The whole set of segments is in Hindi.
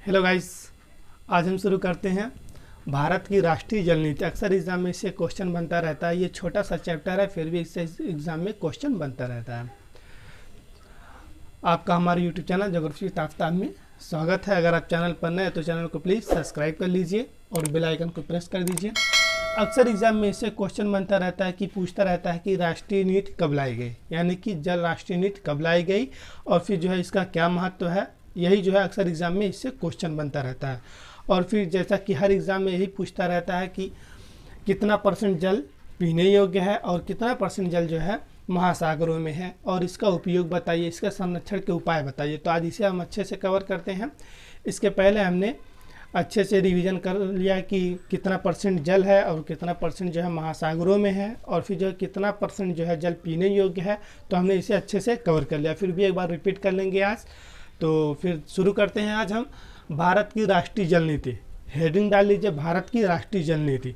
हेलो गाइस, आज हम शुरू करते हैं भारत की राष्ट्रीय जल नीति। अक्सर एग्जाम में इससे क्वेश्चन बनता रहता है। ये छोटा सा चैप्टर है, फिर भी इससे एग्जाम में क्वेश्चन बनता रहता है। आपका हमारे यूट्यूब चैनल ज्योग्राफी ताफ्ताब में स्वागत है। अगर आप चैनल पर नए हैं तो चैनल को प्लीज़ सब्सक्राइब कर लीजिए और बेल आइकन को प्रेस कर दीजिए। अक्सर एग्जाम में इससे क्वेश्चन बनता रहता है कि पूछता रहता है कि राष्ट्रीय नीति कब लाई गई, यानी कि जल राष्ट्रीय नीति कब लाई गई और फिर जो है इसका क्या महत्व है। यही जो है अक्सर एग्जाम में इससे क्वेश्चन बनता रहता है। और फिर जैसा कि हर एग्ज़ाम में यही पूछता रहता है कि कितना परसेंट जल पीने योग्य है और कितना परसेंट जल जो है महासागरों में है और इसका उपयोग बताइए, इसका संरक्षण के उपाय बताइए। तो आज इसे हम अच्छे से कवर करते हैं। इसके पहले हमने अच्छे से रिवीजन कर लिया कि कितना परसेंट जल है और कितना परसेंट जो है महासागरों में है और फिर जो कितना परसेंट जो है जल पीने योग्य है। तो हमने इसे अच्छे से कवर कर लिया। फिर भी एक बार रिपीट कर लेंगे आज। तो फिर शुरू करते हैं। आज हम भारत की राष्ट्रीय जल नीति, हेडिंग डाल लीजिए भारत की राष्ट्रीय जल नीति।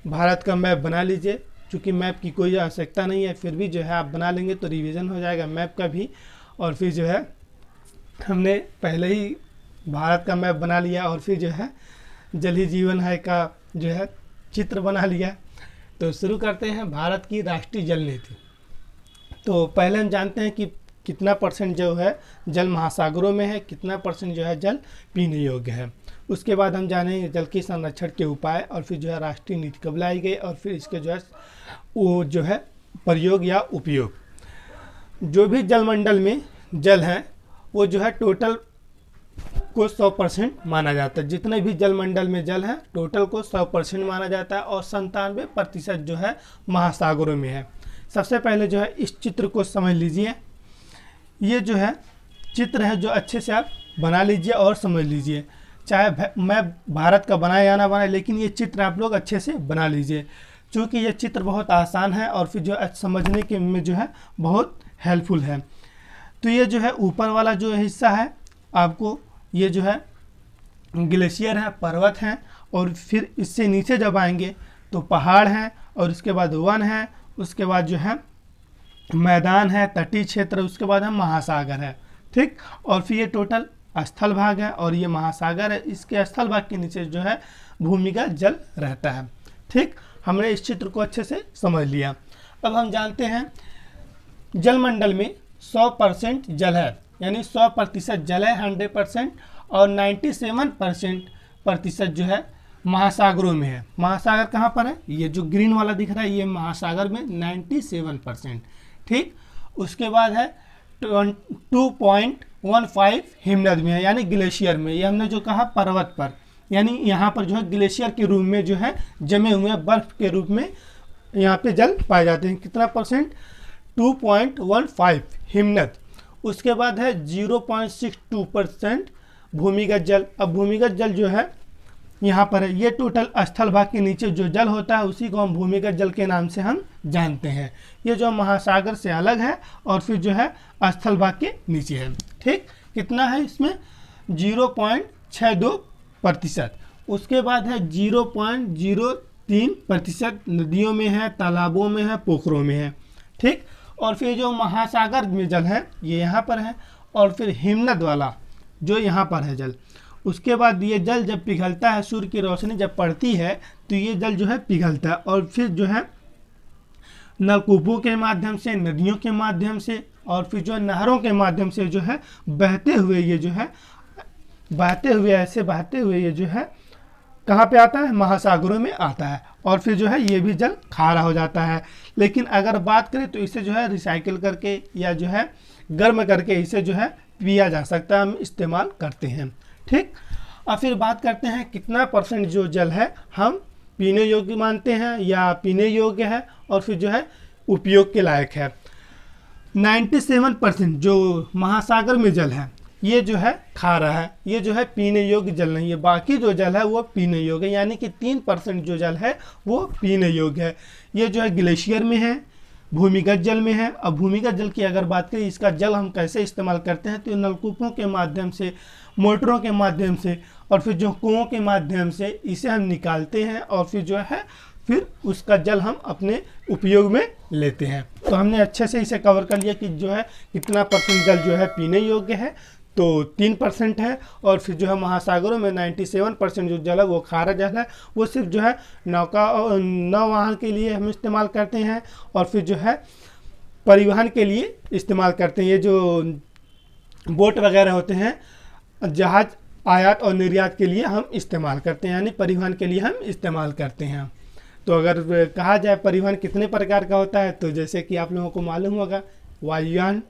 भारत का मैप बना लीजिए, क्योंकि मैप की कोई आवश्यकता नहीं है, फिर भी जो है आप बना लेंगे तो रिवीजन हो जाएगा मैप का भी। और फिर जो है हमने पहले ही भारत का मैप बना लिया और फिर जो है जल ही जीवन है का जो है चित्र बना लिया। तो शुरू करते हैं भारत की राष्ट्रीय जल नीति। तो पहले हम जानते हैं कि कितना परसेंट जो है जल महासागरों में है, कितना परसेंट जो है जल पीने योग्य है। उसके बाद हम जानेंगे जल के संरक्षण के उपाय और फिर जो है राष्ट्रीय नीति कब लाई गई और फिर इसके जो है वो जो है प्रयोग या उपयोग। जो भी जलमंडल में जल है वो जो है टोटल को 100% माना जाता है। जितने भी जलमंडल में जल है टोटल को 100% माना जाता है और 97% जो है महासागरों में है। सबसे पहले जो है इस चित्र को समझ लीजिए। ये जो है चित्र है जो अच्छे से आप बना लीजिए और समझ लीजिए। चाहे मैं भारत का बनाए या ना बनाए, लेकिन ये चित्र आप लोग अच्छे से बना लीजिए, क्योंकि ये चित्र बहुत आसान है और फिर जो है समझने के में जो है बहुत हेल्पफुल है। तो ये जो है ऊपर वाला जो हिस्सा है आपको ये जो है ग्लेशियर है, पर्वत हैं, और फिर इससे नीचे जब आएंगे तो पहाड़ हैं और उसके बाद वन है, उसके बाद जो है मैदान है, तटीय क्षेत्र, उसके बाद हम महासागर है। ठीक, और फिर ये टोटल स्थल भाग है और ये महासागर है। इसके स्थल भाग के नीचे जो है भूमिगत जल रहता है। ठीक, हमने इस चित्र को अच्छे से समझ लिया। अब हम जानते हैं जलमंडल में 100% जल है, यानी 100% जल है 100%, और 97% जो है महासागरों में है। महासागर कहाँ पर है? ये जो ग्रीन वाला दिख रहा है ये महासागर में 97%। ठीक, उसके बाद है 2.15 हिमनद में है, यानी ग्लेशियर में। ये हमने जो कहा पर्वत पर, यानी यहाँ पर जो है ग्लेशियर के रूप में जो है जमे हुए बर्फ के रूप में यहाँ पे जल पाए जाते हैं। कितना परसेंट? 2.15 हिमनद। उसके बाद है 0.62% भूमिगत जल। अब भूमिगत जल जो है यहाँ पर है, ये टोटल स्थल भाग के नीचे जो जल होता है उसी को हम भूमिगत जल के नाम से हम जानते हैं। ये जो महासागर से अलग है और फिर जो है स्थल भाग के नीचे है। ठीक, कितना है इसमें? 0.62%। उसके बाद है 0.03% नदियों में है, तालाबों में है, पोखरों में है। ठीक, और फिर जो महासागर में जल है ये यहाँ पर है, और फिर हिमनद वाला जो यहाँ पर है जल। उसके बाद ये जल जब पिघलता है, सूर्य की रोशनी जब पड़ती है तो ये जल जो है पिघलता है और फिर जो है नलकूपों के माध्यम से, नदियों के माध्यम से और फिर जो नहरों के माध्यम से जो है बहते हुए ये जो है बहते हुए ये जो है कहाँ पे आता है? महासागरों में आता है। और फिर जो है ये भी जल खारा हो जाता है। लेकिन अगर बात करें तो इसे जो है रिसाइकिल करके या जो है गर्म करके इसे जो है पिया जा सकता है, हम इस्तेमाल करते हैं। ठीक, और फिर बात करते हैं कितना परसेंट जो जल है हम पीने योग्य मानते हैं या पीने योग्य है और फिर जो है उपयोग के लायक है। 97% जो महासागर में जल है ये जो है खारा है, ये जो है पीने योग्य जल नहीं है। बाकी जो जल है वो पीने योग्य है, यानी कि 3% जो जल है वो पीने योग्य है। ये जो है ग्लेशियर में है, भूमिगत जल में है। अब भूमिगत जल की अगर बात करें, इसका जल हम कैसे इस्तेमाल करते हैं तो नलकूपों के माध्यम से, मोटरों के माध्यम से और फिर जो कुओं के माध्यम से इसे हम निकालते हैं और फिर जो है फिर उसका जल हम अपने उपयोग में लेते हैं। तो हमने अच्छे से इसे कवर कर लिया कि जो है कितना परसेंट जल जो है पीने योग्य है, तो 3% है, और फिर जो है महासागरों में 97% जो जल है वो खारा जल है, वो सिर्फ जो है नौवाहन के लिए हम इस्तेमाल करते हैं, और फिर जो है परिवहन के लिए इस्तेमाल करते हैं। ये जो बोट वगैरह होते हैं, जहाज आयात और निर्यात के लिए हम इस्तेमाल करते हैं, यानी परिवहन के लिए हम इस्तेमाल करते हैं। तो अगर कहा जाए परिवहन कितने प्रकार का होता है, तो जैसे कि आप लोगों को मालूम होगा, वायुयान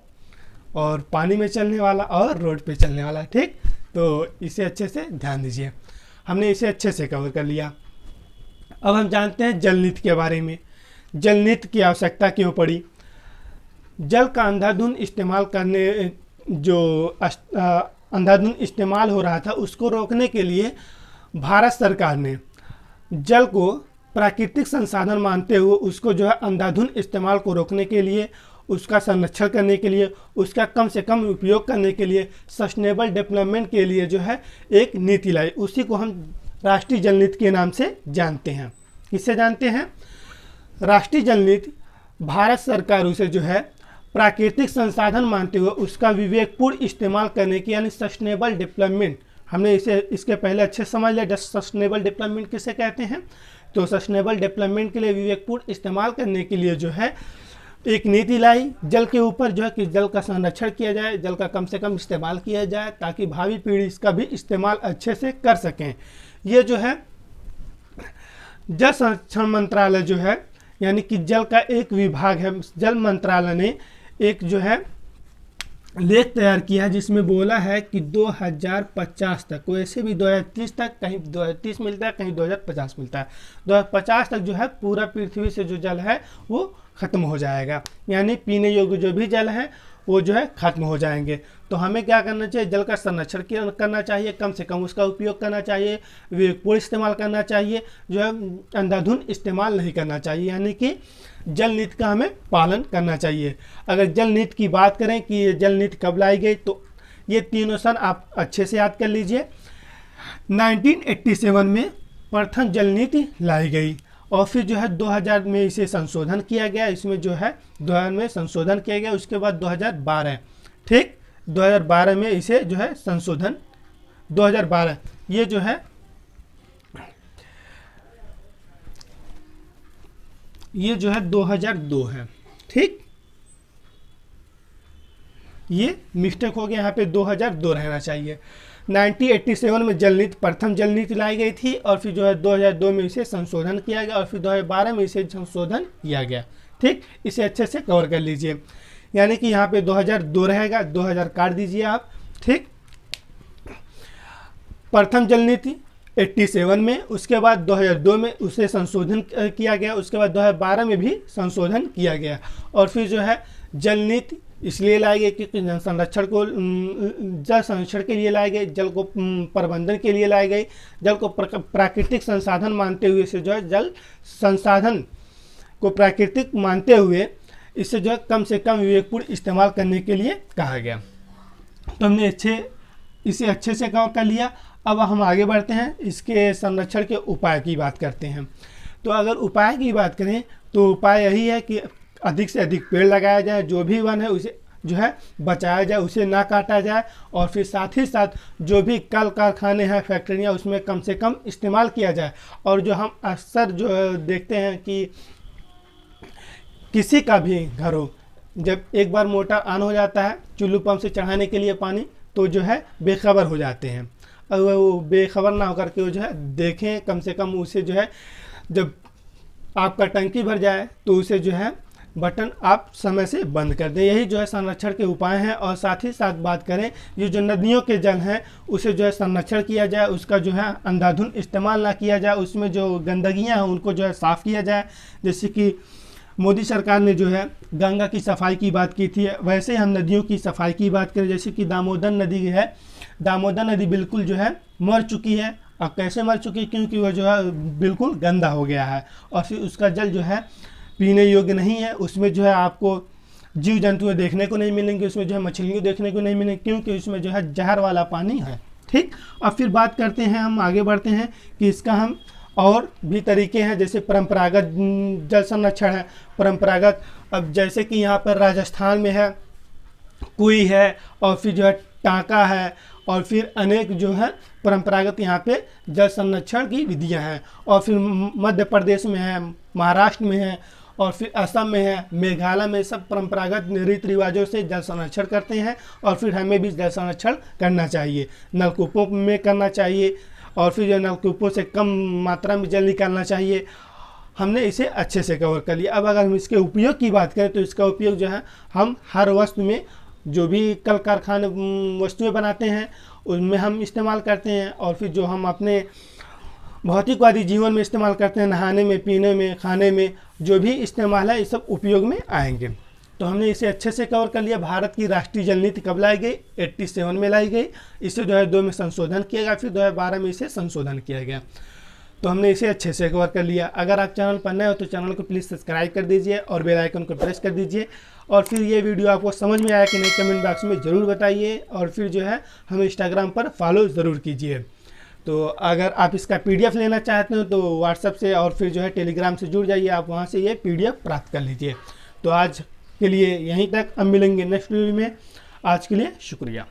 और पानी में चलने वाला और रोड पे चलने वाला। ठीक, तो इसे अच्छे से ध्यान दीजिए, हमने इसे अच्छे से कवर कर लिया। अब हम जानते हैं जल नीति के बारे में। जल नीति की आवश्यकता क्यों पड़ी? जल का अंधाधुंध इस्तेमाल करने, जो अंधाधुंध इस्तेमाल हो रहा था, उसको रोकने के लिए भारत सरकार ने जल को प्राकृतिक संसाधन मानते हुए उसको जो है अंधाधुंध इस्तेमाल को रोकने के लिए, उसका संरक्षण करने के लिए, उसका कम से कम उपयोग करने के लिए, सस्टेनेबल डेवलपमेंट के लिए जो है एक नीति लाई। उसी को हम राष्ट्रीय जल नीति के नाम से जानते हैं। किससे जानते हैं? राष्ट्रीय जल नीति भारत सरकार उसे जो है प्राकृतिक संसाधन मानते हुए उसका विवेकपूर्ण इस्तेमाल करने की, यानी सस्टेनेबल डेवलपमेंट, हमने इसे इसके पहले अच्छे समझ लिया सस्टेनेबल डेवलपमेंट किसे कहते हैं। तो सस्टेनेबल डेवलपमेंट के लिए विवेकपूर्ण इस्तेमाल करने के लिए जो है एक नीति लाई जल के ऊपर, जो है कि जल का संरक्षण किया जाए, जल का कम से कम इस्तेमाल किया जाए, ताकि भावी पीढ़ी इसका भी इस्तेमाल अच्छे से कर सकें। ये जो है जल संरक्षण मंत्रालय जो है, यानी कि जल का एक विभाग है, जल मंत्रालय ने एक जो है लेख तैयार किया है, जिसमें बोला है कि 2050 तक, वैसे भी 2030 तक, कहीं 2030 मिलता है, कहीं 2050 मिलता है, 2050 तक जो है पूरा पृथ्वी से जो जल है वो ख़त्म हो जाएगा, यानी पीने योग्य जो भी जल है वो जो है ख़त्म हो जाएंगे। तो हमें क्या करना चाहिए? जल का संरक्षण करना चाहिए, कम से कम उसका उपयोग करना चाहिए, विवेकपूर्ण इस्तेमाल करना चाहिए, जो है अंधाधुंध इस्तेमाल नहीं करना चाहिए, यानी कि जल नीति का हमें पालन करना चाहिए। अगर जल नीति की बात करें कि ये जल नीति कब लाई गई, तो ये तीनों सन आप अच्छे से याद कर लीजिए। 1987 में प्रथम जल नीति लाई गई, और फिर जो है 2000 में इसे संशोधन किया गया, इसमें जो है 2000 में संशोधन किया गया, उसके बाद 2012, ठीक, 2012 में इसे जो है संशोधन, 2012 ये जो है ये जो है 2002 है, ठीक, ये मिस्टेक हो गया, यहाँ पे 2002 रहना चाहिए। 1987 में जल नीति, प्रथम जल नीति लाई गई थी, और फिर जो है 2002 में इसे संशोधन किया गया, और फिर 2012 में इसे संशोधन किया गया। ठीक, इसे अच्छे से कवर कर लीजिए, यानी कि यहाँ पे 2002 रहेगा, 2000 काट दीजिए आप। ठीक, प्रथम जल नीति 87 में, उसके बाद 2002 में उसे संशोधन किया गया, उसके बाद 2012 में भी संशोधन किया गया, और फिर जो है जल नीति इसलिए लाई गई क्योंकि जल संरक्षण के लिए लाई गई, जल को प्रबंधन के लिए लाई गई, जल को प्राकृतिक संसाधन मानते हुए से जो है जल संसाधन को प्राकृतिक मानते हुए इससे जो है कम से कम विवेकपूर्ण इस्तेमाल करने के लिए कहा गया। तो हमने इसे अच्छे से कवर कर लिया। अब हम आगे बढ़ते हैं, इसके संरक्षण के उपाय की बात करते हैं। तो अगर उपाय की बात करें तो उपाय यही है कि अधिक से अधिक पेड़ लगाया जाए, जो भी वन है उसे जो है बचाया जाए, उसे ना काटा जाए, और फिर साथ ही साथ जो भी कल कारखाने हैं, फैक्ट्रियाँ, उसमें कम से कम इस्तेमाल किया जाए। और जो हम अक्सर जो देखते हैं कि किसी का भी घर हो, जब एक बार मोटर ऑन हो जाता है चुल्लू पंप से चढ़ाने के लिए पानी, तो जो है बेखबर हो जाते हैं। और वो बेखबर ना होकर के वो जो है देखें, कम से कम उसे जो है जब आपका टंकी भर जाए तो उसे जो है बटन आप समय से बंद कर दें। यही जो है संरक्षण के उपाय हैं। और साथ ही साथ बात करें, ये जो नदियों के जल हैं उसे जो है संरक्षण किया जाए, उसका जो है अंधाधुंध इस्तेमाल ना किया जाए, उसमें जो गंदगियां हैं उनको जो है साफ़ किया जाए। जैसे कि मोदी सरकार ने जो है गंगा की सफाई की बात की थी, वैसे हम नदियों की सफाई की बात करें। जैसे कि दामोदर नदी है, दामोदर नदी बिल्कुल जो है मर चुकी है। अब कैसे मर चुकी है? क्योंकि वह जो है बिल्कुल गंदा हो गया है, और फिर उसका जल जो है पीने योग्य नहीं है। उसमें जो है आपको जीव जंतु देखने को नहीं मिलेंगे, उसमें जो है मछलियाँ देखने को नहीं मिलेंगी, क्योंकि उसमें जो है जहर वाला पानी है। ठीक, अब फिर बात करते हैं, हम आगे बढ़ते हैं कि इसका हम और भी तरीके हैं। जैसे परंपरागत जल संरक्षण है, परंपरागत। अब जैसे कि यहाँ पर राजस्थान में है कुई है, और फिर जो है टाँका है और फिर अनेक जो है परंपरागत यहाँ पे जल संरक्षण की विधियाँ हैं। और फिर मध्य प्रदेश में है, महाराष्ट्र में है और फिर असम में है, मेघालय में सब परंपरागत रीति रिवाजों से जल संरक्षण करते हैं। और फिर हमें भी जल संरक्षण करना चाहिए, नलकूपों में करना चाहिए और फिर जो नलकूपों से कम मात्रा में जल निकालना चाहिए। हमने इसे अच्छे से कवर कर लिया। अब अगर हम इसके उपयोग की बात करें तो इसका उपयोग जो है हम हर वस्तु में, जो भी कल कारखाने वस्तुएं बनाते हैं उनमें हम इस्तेमाल करते हैं। और फिर जो हम अपने भौतिकवादी जीवन में इस्तेमाल करते हैं, नहाने में, पीने में, खाने में, जो भी इस्तेमाल है ये सब उपयोग में आएंगे। तो हमने इसे अच्छे से कवर कर लिया। भारत की राष्ट्रीय जल नीति कब लाई गई? 87 में लाई गई। इसे 2002 में संशोधन किया गया, फिर 2012 में इसे संशोधन किया गया। तो हमने इसे अच्छे से कवर कर लिया। अगर आप चैनल पर नए हो तो चैनल को प्लीज़ सब्सक्राइब कर दीजिए और बेल आइकन को प्रेस कर दीजिए। और फिर ये वीडियो आपको समझ में आया कि नहीं कमेंट बॉक्स में ज़रूर बताइए। और फिर जो है हमें इंस्टाग्राम पर फॉलो ज़रूर कीजिए। तो अगर आप इसका PDF लेना चाहते हो तो व्हाट्सएप से और फिर जो है टेलीग्राम से जुड़ जाइए, आप वहाँ से ये PDF प्राप्त कर लीजिए। तो आज के लिए यहीं तक, अब मिलेंगे नेक्स्ट वीडियो में। आज के लिए शुक्रिया।